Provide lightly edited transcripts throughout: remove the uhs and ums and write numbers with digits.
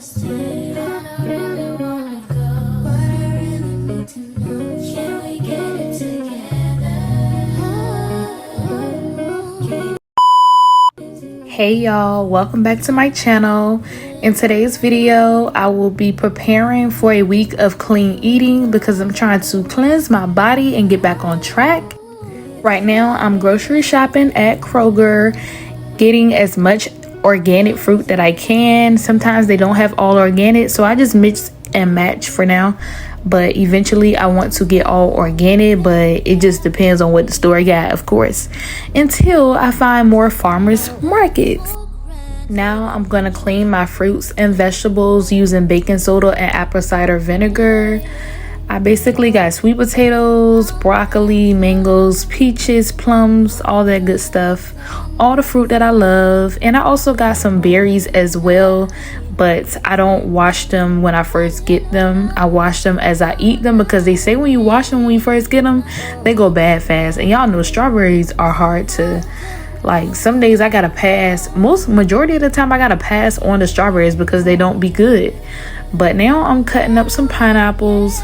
Hey y'all, welcome back to my channel. In today's video, I will be preparing for a week of clean eating because I'm trying to cleanse my body and get back on track. Right now, I'm grocery shopping at Kroger, getting as much organic fruit that I can. Sometimes they don't have all organic, so I just mix and match for now. But eventually I want to get all organic, but it just depends on what the store got, of course, until I find more farmers markets. Now I'm gonna clean my fruits and vegetables using baking soda and apple cider vinegar. I basically got sweet potatoes, broccoli, mangoes, peaches, plums, all that good stuff, all the fruit that I love. And I also got some berries as well, but I don't wash them when I first get them. I wash them as I eat them because they say when you wash them when you first get them, they go bad fast. And y'all know strawberries are hard to, like, some days I gotta pass. Majority of the time I gotta pass on the strawberries because they don't be good. But now I'm cutting up some pineapples.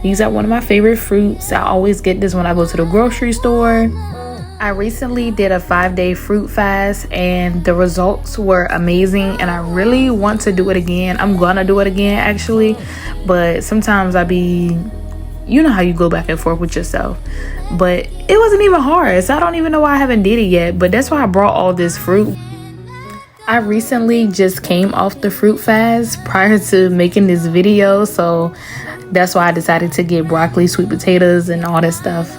These are one of my favorite fruits. I always get this when I go to the grocery store. I recently did a 5-day fruit fast and the results were amazing, and I really want to do it again. I'm gonna do it again actually, but sometimes you know how you go back and forth with yourself. But it wasn't even hard, so I don't even know why I haven't did it yet, but that's why I brought all this fruit. I recently just came off the fruit fast prior to making this video, so that's why I decided to get broccoli, sweet potatoes, and all that stuff.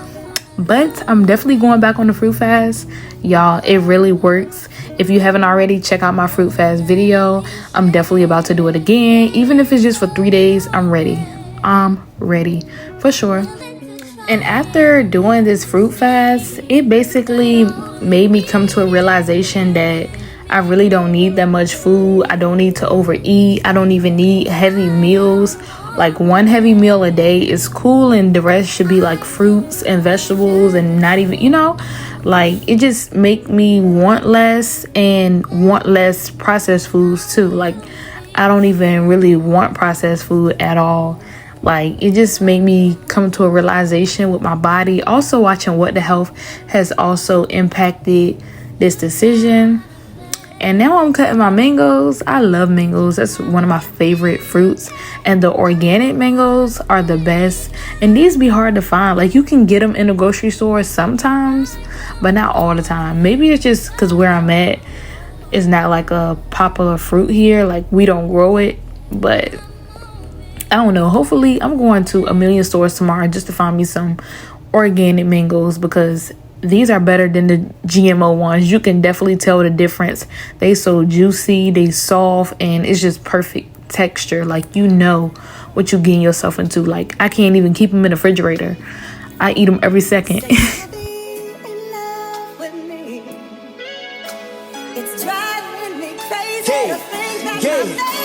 But I'm definitely going back on the fruit fast. Y'all, it really works. If you haven't already, check out my fruit fast video. I'm definitely about to do it again. Even if it's just for 3 days, I'm ready. I'm ready for sure. And after doing this fruit fast, it basically made me come to a realization that I really don't need that much food. I don't need to overeat. I don't even need heavy meals. Like, one heavy meal a day is cool, and the rest should be like fruits and vegetables, and not even, like, it just make me want less and want less processed foods too. Like, I don't even really want processed food at all. Like, it just made me come to a realization with my body. Also, watching What the Health has also impacted this decision. And now I'm cutting my mangoes. I love mangoes. That's one of my favorite fruits. And the organic mangoes are the best. And these be hard to find. Like, you can get them in the grocery store sometimes, but not all the time. Maybe it's just because where I'm at is not like a popular fruit here. Like, we don't grow it. But I don't know. Hopefully, I'm going to a million stores tomorrow just to find me some organic mangoes, because these are better than the GMO ones. You can definitely tell the difference. They so juicy, they soft, and it's just perfect texture. Like, you know what you're getting yourself into. Like, I can't even keep them in the refrigerator. I eat them every second.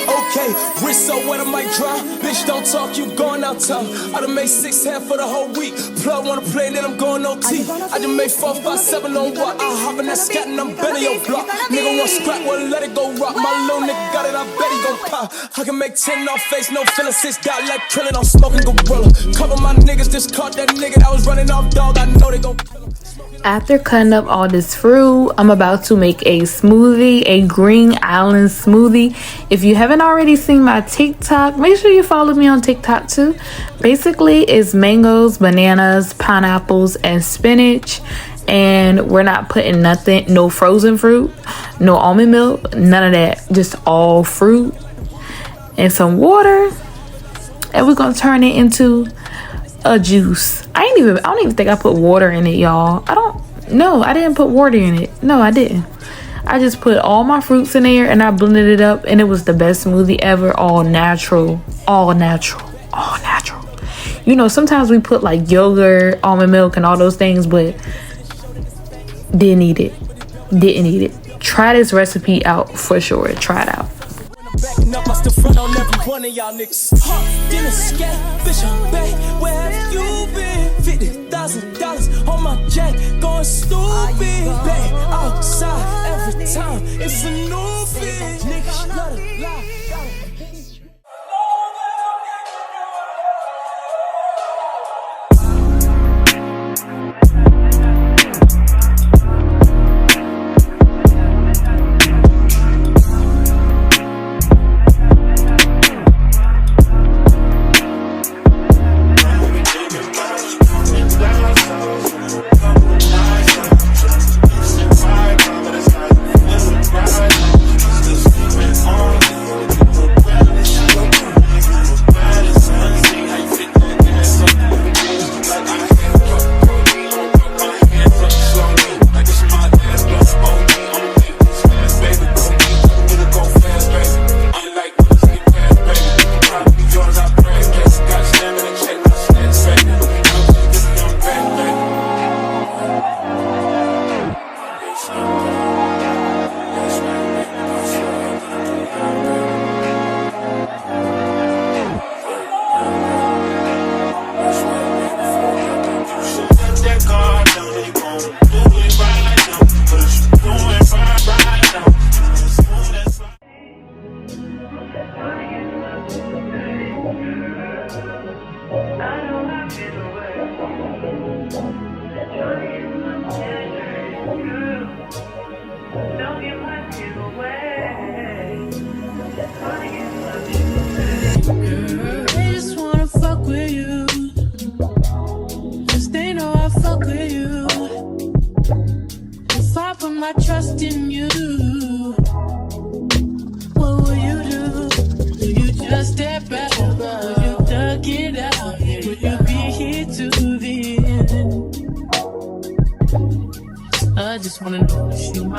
Okay, wrist so wet I might dry. Bitch, don't talk, you going out town. I done made 6 hands for the whole week. Plug wanna play, then I'm going OT. I just made 4, 5, 7 on what? I hop in that scat and I'm betting your block. Nigga want scrap, well let it go rock. My little nigga got it, I bet he gon' pop. I can make 10 off face, no feeling. 6 got like krillin', I'm smoking gorilla. Cover my niggas, just caught that nigga that was running off dog. I know they gon' kill him. After cutting up all this fruit, I'm about to make a smoothie, a green island smoothie. If you haven't already seen my TikTok, make sure you follow me on TikTok too. Basically, it's mangoes, bananas, pineapples, and spinach. And we're not putting nothing, no frozen fruit, no almond milk, none of that. Just all fruit and some water. And we're gonna turn it into a juice. I don't even think I put water in it, y'all. I didn't put water in it. No, I didn't. I just put all my fruits in there and I blended it up, and it was the best smoothie ever. All natural. Sometimes we put like yogurt, almond milk, and all those things, but didn't eat it. Try this recipe out for sure. Try it out. Backing up, I still front on every one of y'all niggas. Dinner scat, fish on bait. Where have you been? $50,000 on my jack, going stupid. Bang outside every time. It's a new fit. Niggas love to lie.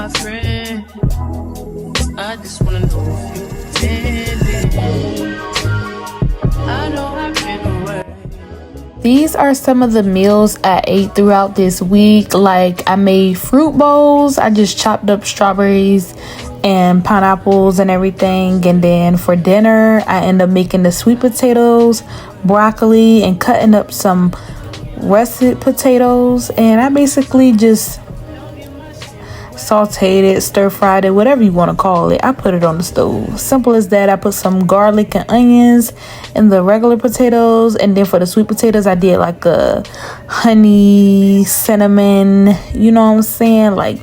my friend. I just wanna know if you pretending. I know I've been away. These are some of the meals I ate throughout this week. Like, I made fruit bowls. I just chopped up strawberries and pineapples and everything. And then for dinner, I ended up making the sweet potatoes, broccoli, and cutting up some russet potatoes. And I basically just sauteed it, stir fried it, whatever you want to call it. I put it on the stove. Simple as that. I put some garlic and onions in the regular potatoes, and then for the sweet potatoes I did like a honey, cinnamon, you know what I'm saying? Like,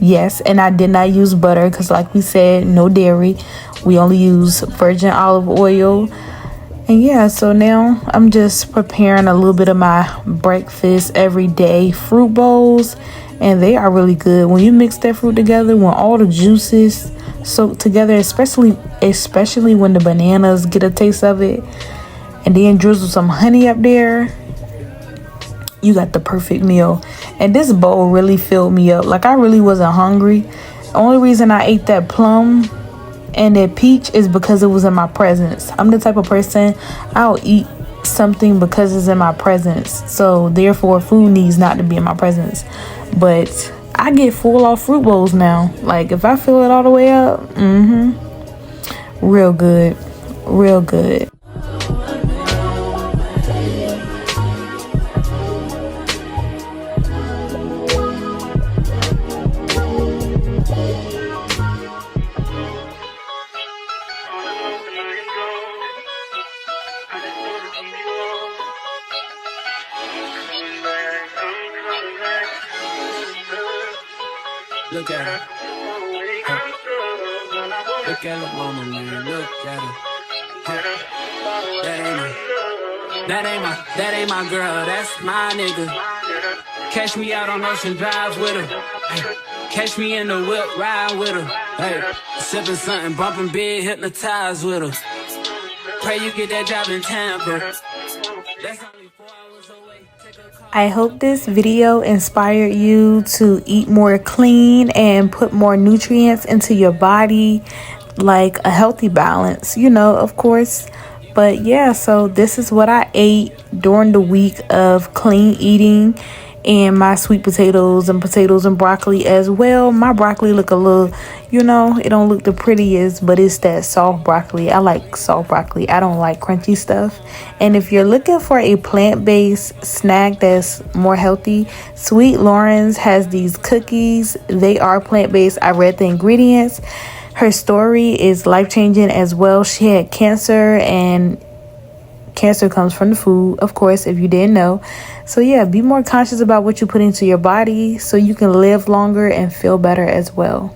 yes. And I did not use butter because, like we said, no dairy. We only use virgin olive oil. And yeah, so now I'm just preparing a little bit of my breakfast everyday fruit bowls. And they are really good when you mix that fruit together, when all the juices soak together, especially when the bananas get a taste of it, and then drizzle some honey up there. You got the perfect meal. And this bowl really filled me up. Like, I really wasn't hungry. The only reason I ate that plum and that peach is because it was in my presence. I'm the type of person, I'll eat something because it's in my presence. So therefore, food needs not to be in my presence. But I get full off fruit bowls now. Like, if I fill it all the way up, real good, real good. Look at her. Look at her mama, man. Look at her. That ain't my girl. That's my nigga. Catch me out on Ocean Drive with her. Hey, catch me in the whip, ride with her. Hey, sipping something, bumping big, hypnotized with her. Pray you get that job in Tampa. That's only 4 hours away. I hope this video inspired you to eat more clean and put more nutrients into your body, like a healthy balance, you know, of course. But yeah, so this is what I ate during the week of clean eating, and my sweet potatoes and broccoli as well. My broccoli look a little, you know, it don't look the prettiest, but it's that soft broccoli. I like soft broccoli. I don't like crunchy stuff. And if you're looking for a plant-based snack that's more healthy, Sweet Lauren's has these cookies. They are plant-based. I read the ingredients. Her story is life-changing as well. She had cancer, and cancer comes from the food, of course, if you didn't know. So yeah, be more conscious about what you put into your body so you can live longer and feel better as well.